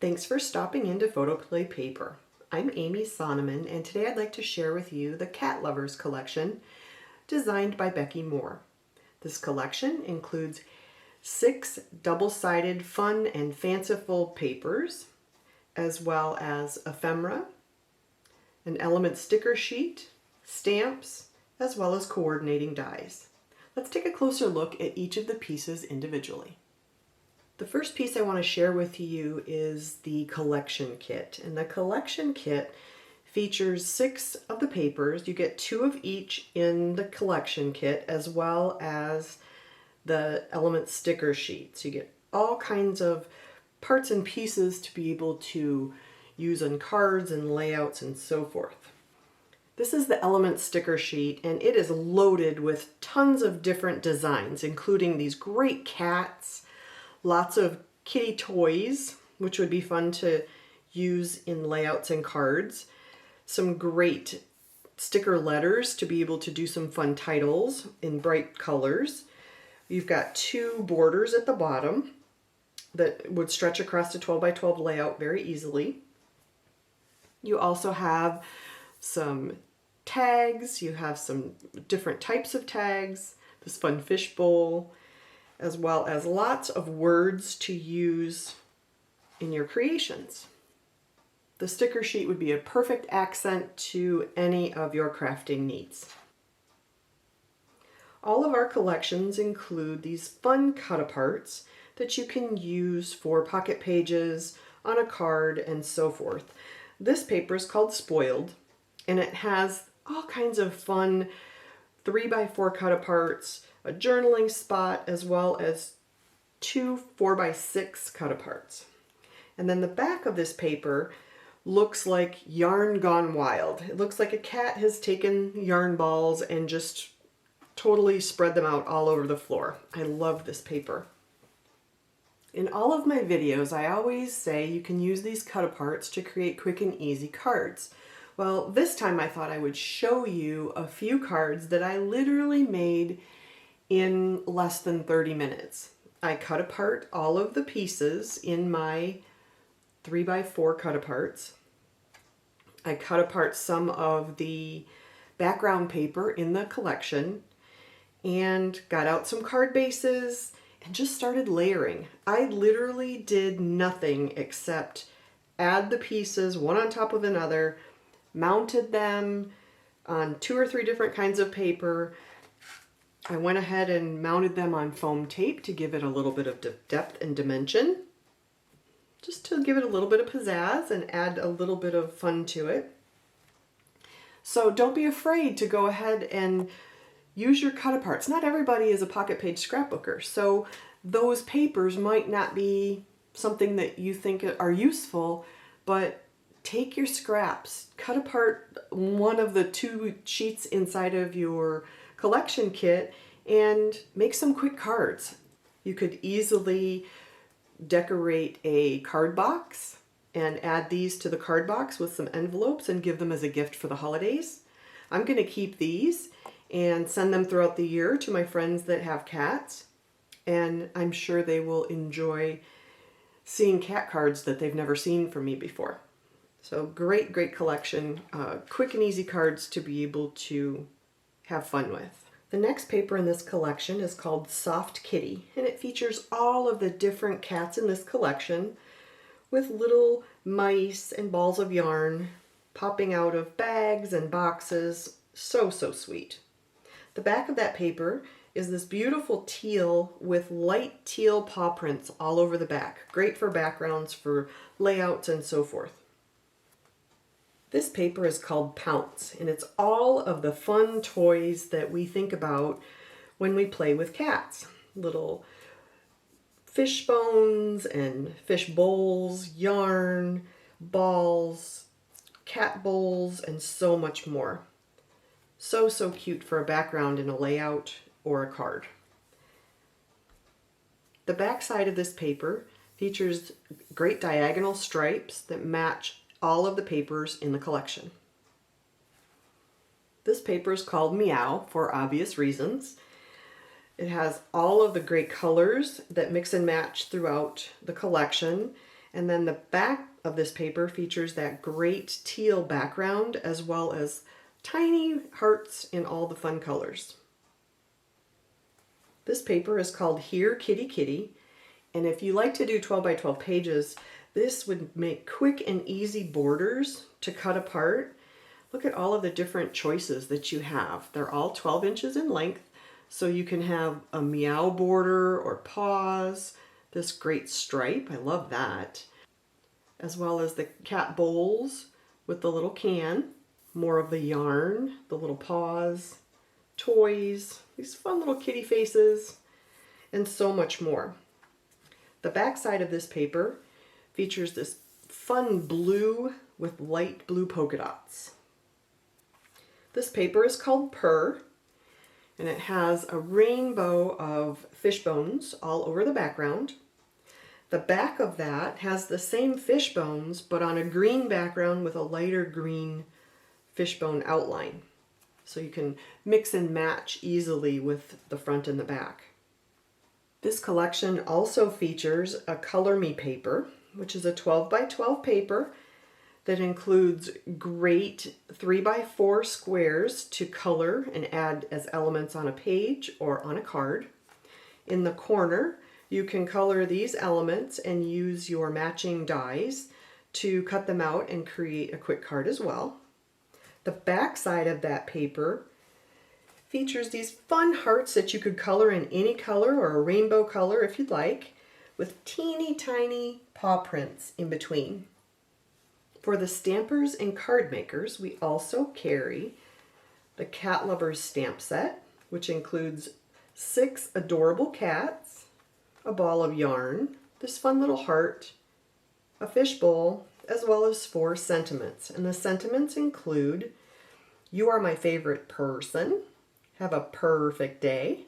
Thanks for stopping into PHOTOPLAY Paper. I'm Amy Sonneman, and today I'd like to share with you the Cat Lovers collection designed by Becky Moore. This collection includes 6 double-sided fun and fanciful papers, as well as ephemera, an element sticker sheet, stamps, as well as coordinating dies. Let's take a closer look at each of the pieces individually. The first piece I want to share with you is the collection kit. And the collection kit features 6 of the papers. You get 2 of each in the collection kit, as well as the element sticker sheets. You get all kinds of parts and pieces to be able to use on cards and layouts and so forth. This is the element sticker sheet, and it is loaded with tons of different designs, including these great cats, lots of kitty toys, which would be fun to use in layouts and cards, some great sticker letters to be able to do some fun titles in bright colors. You've got 2 borders at the bottom that would stretch across a 12 by 12 layout very easily. You also have some tags, you have some different types of tags, this fun fish bowl, as well as lots of words to use in your creations. The sticker sheet would be a perfect accent to any of your crafting needs. All of our collections include these fun cut-aparts that you can use for pocket pages, on a card, and so forth. This paper is called Spoiled, and it has all kinds of fun 3x4 cut-aparts, a journaling spot, as well as 2 4x6 cut-aparts. And then the back of this paper looks like yarn gone wild. It looks like a cat has taken yarn balls and just totally spread them out all over the floor. I love this paper. In all of my videos, I always say you can use these cut-aparts to create quick and easy cards. Well, this time I thought I would show you a few cards that I literally made in less than 30 minutes. I cut apart all of the pieces in my 3x4 cut-aparts. I cut apart some of the background paper in the collection and got out some card bases and just started layering. I literally did nothing except add the pieces one on top of another, mounted them on 2 or 3 different kinds of paper. I went ahead and mounted them on foam tape to give it a little bit of depth and dimension, just to give it a little bit of pizzazz and add a little bit of fun to it. So don't be afraid to go ahead and use your cut-aparts. Not everybody is a pocket page scrapbooker, so those papers might not be something that you think are useful, but take your scraps, cut apart one of the 2 sheets inside of your collection kit and make some quick cards. You could easily decorate a card box and add these to the card box with some envelopes and give them as a gift for the holidays. I'm going to keep these and send them throughout the year to my friends that have cats, and I'm sure they will enjoy seeing cat cards that they've never seen from me before. So great collection, quick and easy cards to be able to have fun with. The next paper in this collection is called Soft Kitty, and it features all of the different cats in this collection with little mice and balls of yarn popping out of bags and boxes. So sweet. The back of that paper is this beautiful teal with light teal paw prints all over the back. Great for backgrounds, for layouts, and so forth. This paper is called Pounce, and it's all of the fun toys that we think about when we play with cats. Little fish bones and fish bowls, yarn, balls, cat bowls, and so much more. So cute for a background in a layout or a card. The back side of this paper features great diagonal stripes that match all of the papers in the collection. This paper is called Meow for obvious reasons. It has all of the great colors that mix and match throughout the collection, And then the back of this paper features that great teal background as well as tiny hearts in all the fun colors. This paper is called Here Kitty Kitty, and if you like to do 12 by 12 pages, this would make quick and easy borders to cut apart. Look at all of the different choices that you have. They're all 12 inches in length, so you can have a meow border or paws, this great stripe, I love that, as well as the cat bowls with the little can, more of the yarn, the little paws, toys, these fun little kitty faces, and so much more. The back side of this paper features this fun blue with light blue polka dots. This paper is called Purr, and it has a rainbow of fish bones all over the background. The back of that has the same fish bones, but on a green background with a lighter green fishbone outline. So you can mix and match easily with the front and the back. This collection also features a Color Me paper, which is a 12 by 12 paper that includes great 3 by 4 squares to color and add as elements on a page or on a card. In the corner, you can color these elements and use your matching dies to cut them out and create a quick card as well. The back side of that paper features these fun hearts that you could color in any color or a rainbow color if you'd like, with teeny tiny paw prints in between. For the stampers and card makers, we also carry the Cat Lovers stamp set, which includes 6 adorable cats, a ball of yarn, this fun little heart, a fish bowl, as well as 4 sentiments. And the sentiments include, you are my favorite person, have a perfect day,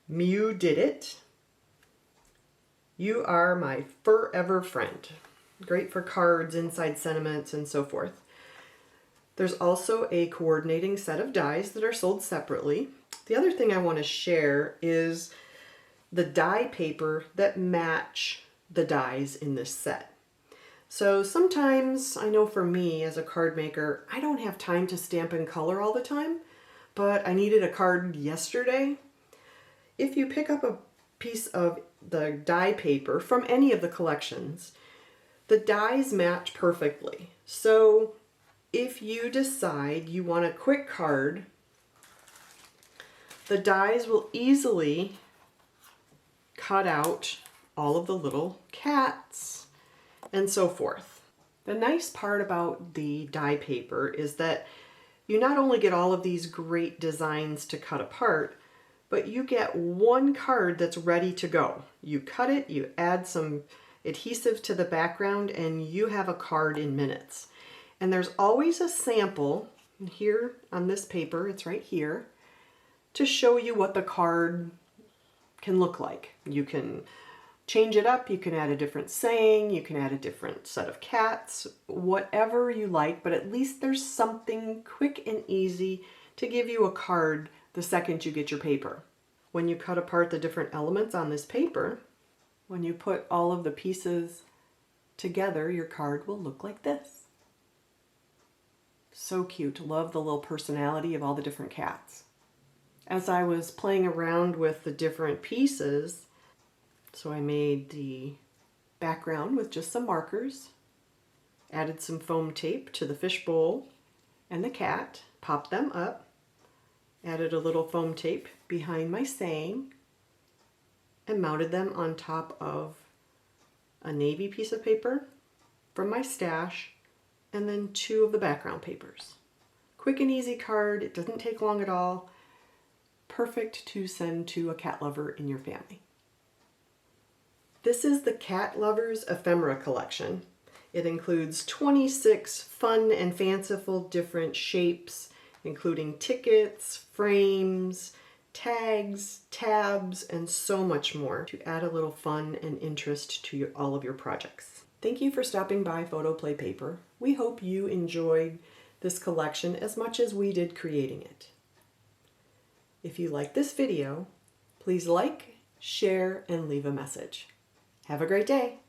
Mew did it, you are my forever friend. Great for cards, inside sentiments, and so forth. There's also a coordinating set of dies that are sold separately. The other thing I want to share is the die paper that match the dies in this set. So sometimes, I know for me as a card maker, I don't have time to stamp and color all the time, but I needed a card yesterday. If you pick up a piece of the die paper from any of the collections, the dies match perfectly. So if you decide you want a quick card, the dies will easily cut out all of the little cats and so forth. The nice part about the die paper is that you not only get all of these great designs to cut apart, but you get one card that's ready to go. You cut it, you add some adhesive to the background, and you have a card in minutes. And there's always a sample here on this paper, it's right here, to show you what the card can look like. You can change it up, you can add a different saying, you can add a different set of cats, whatever you like, but at least there's something quick and easy to give you a card the second you get your paper. When you cut apart the different elements on this paper, when you put all of the pieces together, your card will look like this. So cute. Love the little personality of all the different cats. As I was playing around with the different pieces, so I made the background with just some markers, added some foam tape to the fish bowl and the cat, popped them up, added a little foam tape behind my saying, and mounted them on top of a navy piece of paper from my stash, and then 2 of the background papers. Quick and easy card, it doesn't take long at all. Perfect to send to a cat lover in your family. This is the Cat Lovers Ephemera collection. It includes 26 fun and fanciful different shapes, including tickets, frames, tags, tabs, and so much more to add a little fun and interest to all of your projects. Thank you for stopping by PHOTOPLAY Paper. We hope you enjoyed this collection as much as we did creating it. If you like this video, please like, share, and leave a message. Have a great day.